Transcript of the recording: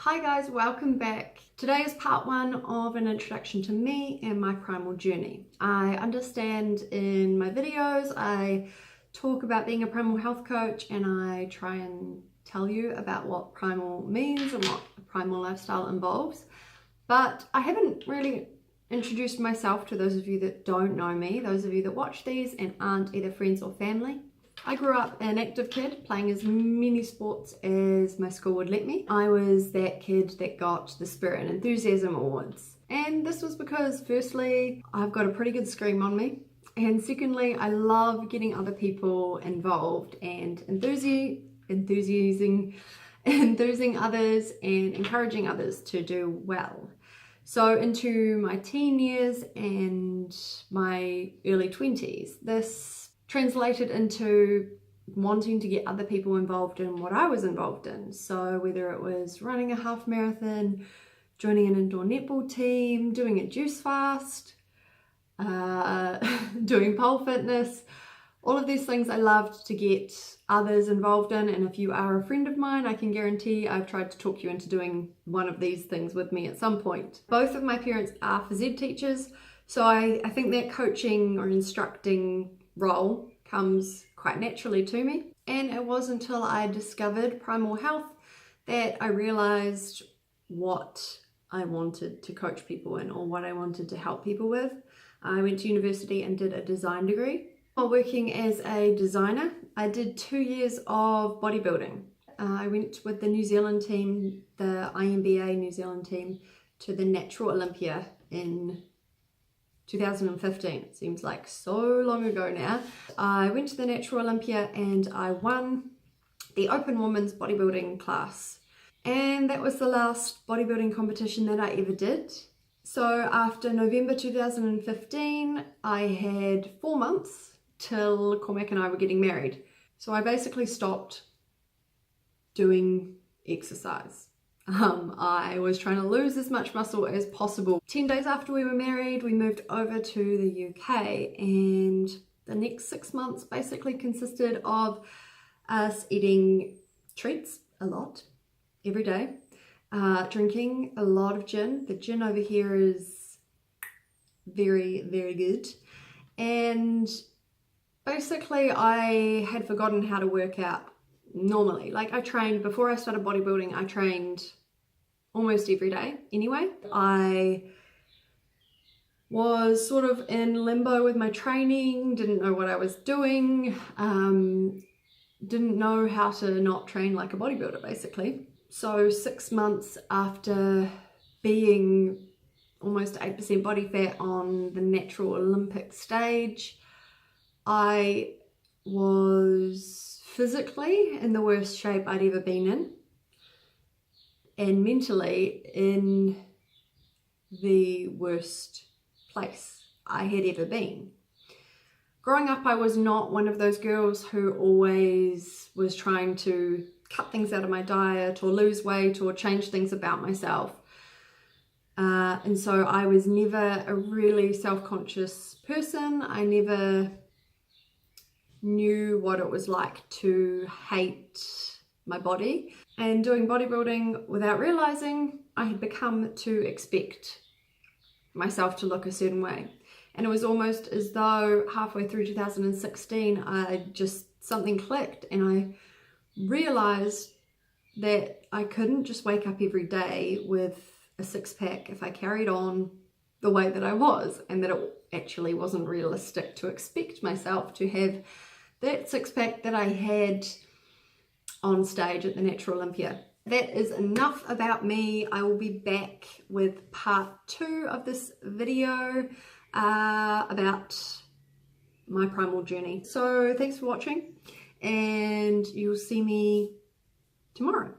Hi guys, welcome back. Today is part one of an introduction to me and my primal journey. I understand in my videos I talk about being a primal health coach and I try and tell you about what primal means and what a primal lifestyle involves, but I haven't really introduced myself to those of you that don't know me, those of you that watch these and aren't either friends or family. I grew up an active kid, playing as many sports as my school would let me. I was that kid that got the Spirit and Enthusiasm Awards. And this was because, firstly, I've got a pretty good scream on me. And secondly, I love getting other people involved and enthusing others and encouraging others to do well. So into my teen years and my early 20s, this translated into wanting to get other people involved in what I was involved in. So whether it was running a half marathon, joining an indoor netball team, doing a juice fast, doing pole fitness, all of these things I loved to get others involved in. And if you are a friend of mine, I can guarantee I've tried to talk you into doing one of these things with me at some point. Both of my parents are phys ed teachers, so I think that coaching or instructing role comes quite naturally to me. And it was until I discovered Primal Health that I realized what I wanted to coach people in, or what I wanted to help people with. I went to university and did a design degree. While working as a designer, I did 2 years of bodybuilding. I went with the New Zealand team, the IMBA New Zealand team, to the Natural Olympia in 2015. It seems like so long ago now. I went to the Natural Olympia and I won the open women's bodybuilding class. And that was the last bodybuilding competition that I ever did. So after November 2015, I had 4 months till Cormac and I were getting married. So I basically stopped doing exercise. I was trying to lose as much muscle as possible. 10 days after we were married, we moved over to the UK, and the next 6 months basically consisted of us eating treats a lot, every day, drinking a lot of gin. The gin over here is very, very good. And basically I had forgotten how to work out normally. Like, I trained, before I started bodybuilding, I trained almost every day anyway. I was sort of in limbo with my training, didn't know what I was doing, didn't know how to not train like a bodybuilder basically. So 6 months after being almost 8% body fat on the Natural Olympic stage, I was physically in the worst shape I'd ever been in, and mentally in the worst place I had ever been. Growing up, I was not one of those girls who always was trying to cut things out of my diet or lose weight or change things about myself. And so I was never a really self-conscious person. I never knew what it was like to hate my body. And doing bodybuilding, without realizing, I had become to expect myself to look a certain way. And it was almost as though halfway through 2016, something clicked and I realized that I couldn't just wake up every day with a six-pack if I carried on the way that I was, and that it actually wasn't realistic to expect myself to have that six-pack that I had on stage at the Natural Olympia. That is enough about me. I will be back with part 2 of this video about my primal journey. So thanks for watching, and you'll see me tomorrow.